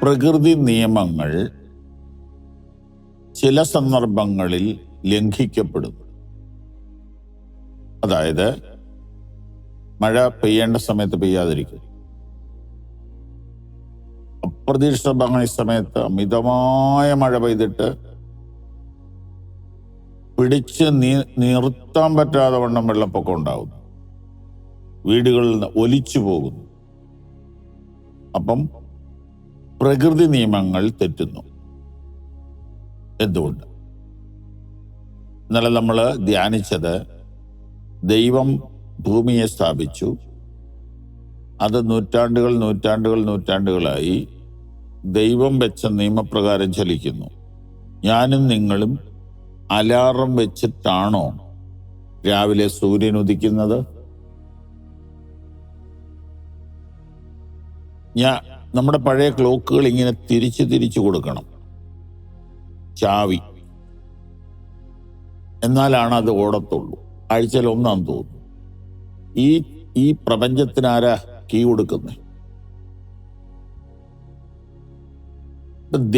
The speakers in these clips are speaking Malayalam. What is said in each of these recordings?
പ്രകൃതി നിയമങ്ങൾ ചില സന്ദർഭങ്ങളിൽ ലംഘിക്കപ്പെടുന്നു. അതായത് മഴ പെയ്യേണ്ട സമയത്ത് പെയ്യാതിരിക്കും, അപ്രതീക്ഷിതമായ സമയത്ത് അമിതമായ മഴ പെയ്തിട്ട് പിടിച്ച് നിർത്താൻ പറ്റാതെ വണ്ണം വെള്ളപ്പൊക്കം ഉണ്ടാകുന്നു, വീടുകളിൽ നിന്ന് ഒലിച്ചു പോകുന്നു. അപ്പം പ്രകൃതി നിയമങ്ങൾ തെറ്റുന്നു. എന്തുകൊണ്ട്? ഇന്നലെ നമ്മൾ ധ്യാനിച്ചത് ദൈവം ഭൂമിയെ സ്ഥാപിച്ചു, അത് നൂറ്റാണ്ടുകളായി ദൈവം വെച്ച നിയമപ്രകാരം ചലിക്കുന്നു. ഞാനും നിങ്ങളും അലാറം വെച്ചിട്ടാണോ രാവിലെ സൂര്യൻ ഉദിക്കുന്നത്? നമ്മുടെ പഴയ ക്ലോക്കുകൾ ഇങ്ങനെ തിരിച്ചു കൊടുക്കണം, ചാവി, എന്നാലാണ് അത് ഓടത്തുള്ളൂ. ആഴ്ചയിൽ ഒന്നാന്ന് തോന്നുന്നു. ഈ പ്രപഞ്ചത്തിനാരാ കീ കൊടുക്കുന്നത്?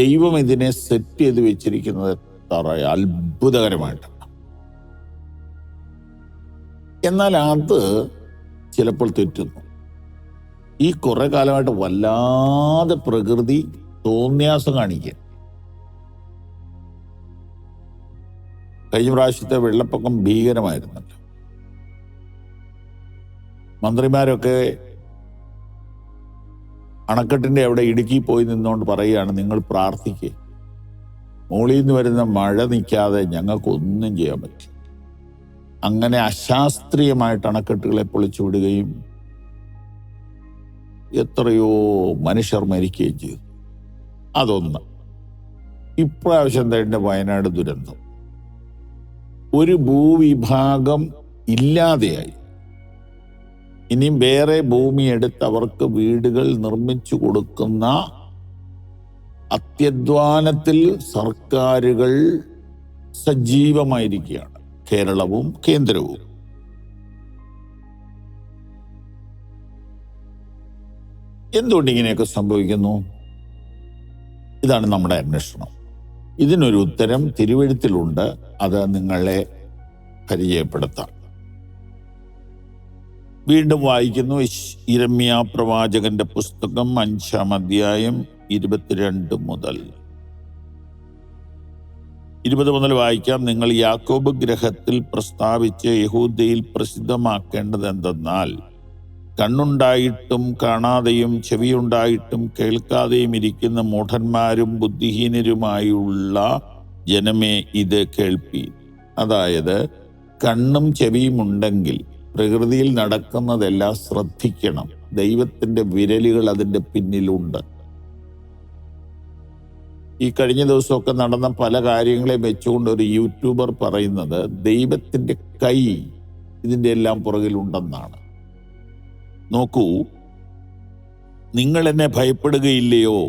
ദൈവം ഇതിനെ സെറ്റ് ചെയ്ത് വെച്ചിരിക്കുന്നത് അത്ഭുതകരമായിട്ടാണ്. എന്നാൽ അത് ചിലപ്പോൾ തെറ്റുന്നു. ഈ കുറെ കാലമായിട്ട് വല്ലാതെ പ്രകൃതി തോന്നിയാസം കാണിക്കുക. കഴിഞ്ഞ പ്രാവശ്യത്തെ വെള്ളപ്പൊക്കം ഭീകരമായിരുന്നല്ലോ. മന്ത്രിമാരൊക്കെ അണക്കെട്ടിന്റെ അവിടെ ഇടുക്കി പോയി നിന്നുകൊണ്ട് പറയുകയാണ്, നിങ്ങൾ പ്രാർത്ഥിക്കുക, മുകളിൽ നിന്ന് വരുന്ന മഴ നിൽക്കാതെ ഞങ്ങൾക്കൊന്നും ചെയ്യാൻ പറ്റും. അങ്ങനെ അശാസ്ത്രീയമായിട്ട് അണക്കെട്ടുകളെ പൊളിച്ചു വിടുകയും എത്രയോ മനുഷ്യർ മരിക്കുകയും ചെയ്തു. അതൊന്ന്. ഇപ്രാവശ്യം തന്നെ വയനാട് ദുരന്തം, ഒരു ഭൂവിഭാഗം ഇല്ലാതെയായി. ഇനിയും വേറെ ഭൂമി എടുത്ത് അവർക്ക് വീടുകൾ നിർമ്മിച്ചു കൊടുക്കുന്ന അത്യധ്വാനത്തിൽ സർക്കാരുകൾ സജീവമായിരിക്കുകയാണ്, കേരളവും കേന്ദ്രവും. എന്തുകൊണ്ട് ഇങ്ങനെയൊക്കെ സംഭവിക്കുന്നു? ഇതാണ് നമ്മുടെ അന്വേഷണം. ഇതിനൊരു ഉത്തരം തിരുവെഴുത്തിലുണ്ട്, അത് നിങ്ങളെ പരിചയപ്പെടുത്താം. വീണ്ടും വായിക്കുന്നു. യിരെമ്യാ പ്രവാചകന്റെ പുസ്തകം 5-ാം അധ്യായം 22 മുതൽ 20 വായിക്കാം. നിങ്ങൾ യാക്കോബ് ഗ്രഹത്തിൽ പ്രസ്താവിച്ച് യഹൂദയിൽ പ്രസിദ്ധമാക്കേണ്ടത് എന്തെന്നാൽ, കണ്ണുണ്ടായിട്ടും കാണാതെയും ചെവിയുണ്ടായിട്ടും കേൾക്കാതെയും ഇരിക്കുന്ന മൂഢന്മാരും ബുദ്ധിഹീനരുമായുള്ള ജനമേ, ഇത് കേൾപ്പീൻ. അതായത് കണ്ണും ചെവിയും ഉണ്ടെങ്കിൽ പ്രകൃതിയിൽ നടക്കുന്നതെല്ലാം ശ്രദ്ധിക്കണം. ദൈവത്തിന്റെ വിരലുകൾ അതിൻ്റെ പിന്നിലുണ്ട്. ഈ കഴിഞ്ഞ ദിവസമൊക്കെ നടന്ന പല കാര്യങ്ങളെ വെച്ചുകൊണ്ട് ഒരു യൂട്യൂബർ പറയുന്നത് ദൈവത്തിന്റെ കൈ ഇതിൻ്റെ എല്ലാം പുറകിലുണ്ടെന്നാണ്. നോക്കൂ, നിങ്ങൾ എന്നെ ഭയപ്പെടുകയില്ലയോ,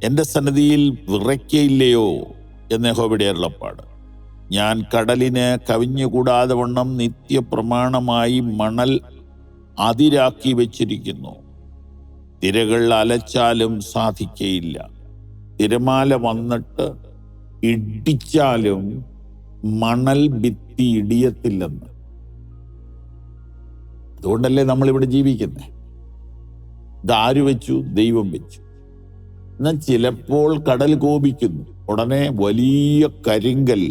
എൻ്റെ സന്നിധിയിൽ വിറയ്ക്കയില്ലയോ എന്ന് യഹോവയുടെ അരുളപ്പാട്. ഞാൻ കടലിന് കവിഞ്ഞുകൂടാതെ വണ്ണം നിത്യപ്രമാണമായി മണൽ അതിരാക്കി വെച്ചിരിക്കുന്നു. തിരകൾ അലച്ചാലും സാധിക്കയില്ല, തിരമാല വന്നിട്ട് ഇടിച്ചാലും മണൽ ഭിത്തി ഇടിയത്തില്ലെന്ന്. അതുകൊണ്ടല്ലേ നമ്മളിവിടെ ജീവിക്കുന്നത്. ഇതാര് വെച്ചു? ദൈവം വെച്ചു. എന്നാൽ ചിലപ്പോൾ കടൽ കോപിക്കുന്നു, ഉടനെ വലിയ കരിങ്കൽ,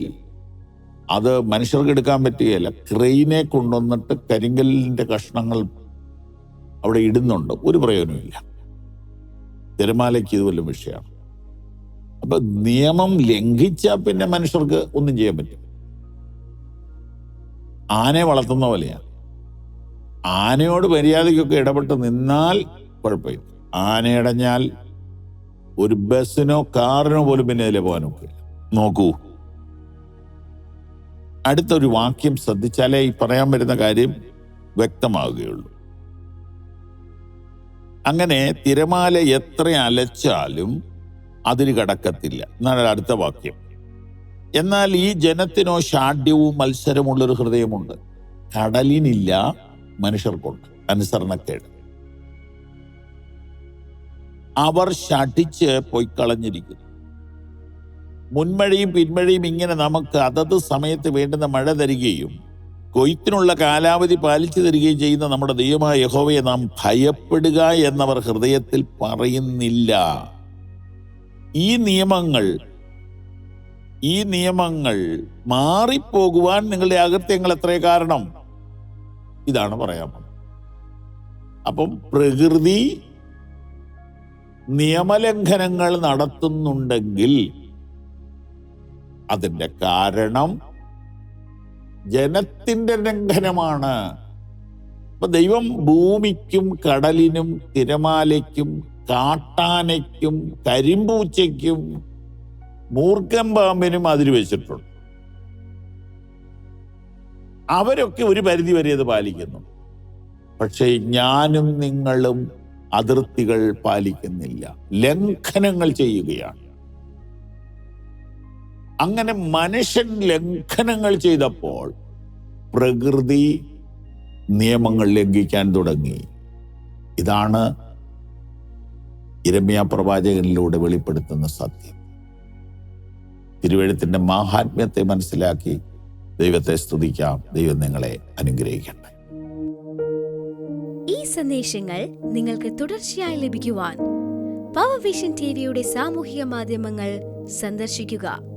അത് മനുഷ്യർക്ക് എടുക്കാൻ പറ്റുകയില്ല, ക്രെയിനെ കൊണ്ടുവന്നിട്ട് കരിങ്കലിൻ്റെ കഷ്ണങ്ങൾ അവിടെ ഇടുന്നുണ്ട്. ഒരു പ്രയോജനമില്ല. തിരമാലയ്ക്ക് ഇതുവല്ല വിഷയമാണ്. അപ്പൊ നിയമം ലംഘിച്ചാൽ പിന്നെ മനുഷ്യർക്ക് ഒന്നും ചെയ്യാൻ പറ്റും. ആനയെ വളർത്തുന്ന പോലെയാണ്. ആനയോട് മര്യാദയ്ക്കൊക്കെ ഇടപെട്ട് നിന്നാൽ കുഴപ്പമില്ല. ആനയടഞ്ഞാൽ ഒരു ബസ്സിനോ കാറിനോ പോലും പിന്നെ അതിലെ പോകാനൊക്കെ. നോക്കൂ, അടുത്തൊരു വാക്യം ശ്രദ്ധിച്ചാലേ ഈ പറയാൻ വരുന്ന കാര്യം വ്യക്തമാവുകയുള്ളൂ. അങ്ങനെ തിരമാല എത്ര അലച്ചാലും അതിന് കടക്കത്തില്ല എന്നാണ് അടുത്ത വാക്യം. എന്നാൽ ഈ ജനത്തിനോ ഷാഢ്യവും മത്സരമുള്ളൊരു ഹൃദയമുണ്ട്. കടലിനില്ല, മനുഷ്യർക്കുണ്ട് അനുസരണക്കേട്. അവർ ശഠിച്ച് പൊയ്ക്കളഞ്ഞിരിക്കുന്നു. മുൻമഴയും പിന്മഴയും ഇങ്ങനെ നമുക്ക് അതത് സമയത്ത് വേണ്ടുന്ന മഴ തരികയും കൊയ്ത്തിനുള്ള കാലാവധി പാലിച്ചു തരികയും ചെയ്യുന്ന നമ്മുടെ ദൈവമായ യഹോവയെ നാം ഭയപ്പെടുക എന്നവർ ഹൃദയത്തിൽ പറയുന്നില്ല. ഈ നിയമങ്ങൾ മാറിപ്പോകുവാൻ നിങ്ങളുടെ അകൃത്യങ്ങൾ എത്ര കാരണം? ഇതാണ് പറയാൻ. അപ്പം പ്രകൃതി നിയമലംഘനങ്ങൾ നടത്തുന്നുണ്ടെങ്കിൽ അതിന്റെ കാരണം ജനത്തിന്റെ ലംഘനമാണ്. അപ്പൊ ദൈവം ഭൂമിക്കും കടലിനും തിരമാലയ്ക്കും കാട്ടാനയ്ക്കും കരിമ്പൂച്ചയ്ക്കും മൂർഖൻ പാമ്പിനും അതിര് വെച്ചിട്ടുണ്ട്. അവരൊക്കെ ഒരു പരിധി വരെ അത് പാലിക്കുന്നു. പക്ഷേ ഞാനും നിങ്ങളും അതിർത്തികൾ പാലിക്കുന്നില്ല, ലംഘനങ്ങൾ ചെയ്യുകയാണ്. അങ്ങനെ മനുഷ്യൻ ലംഘനങ്ങൾ ചെയ്തപ്പോൾ പ്രകൃതി നിയമങ്ങൾ ലംഘിക്കാൻ തുടങ്ങി. ഇതാണ് യിരെമ്യാ പ്രവാചകനിലൂടെ വെളിപ്പെടുത്തുന്ന സത്യം. തിരുവെഴുത്തിന്റെ മാഹാത്മ്യത്തെ മനസ്സിലാക്കി ദൈവത്തെ സ്തുതിക്കാം. ദൈവം നിങ്ങളെ അനുഗ്രഹിക്കട്ടെ. ഈ സന്ദേശങ്ങൾ നിങ്ങൾക്ക് തുടർച്ചയായി ലഭിക്കുവാൻ പവർ വിഷൻ ടിവിയുടെ സാമൂഹിക മാധ്യമങ്ങൾ സന്ദർശിക്കുക.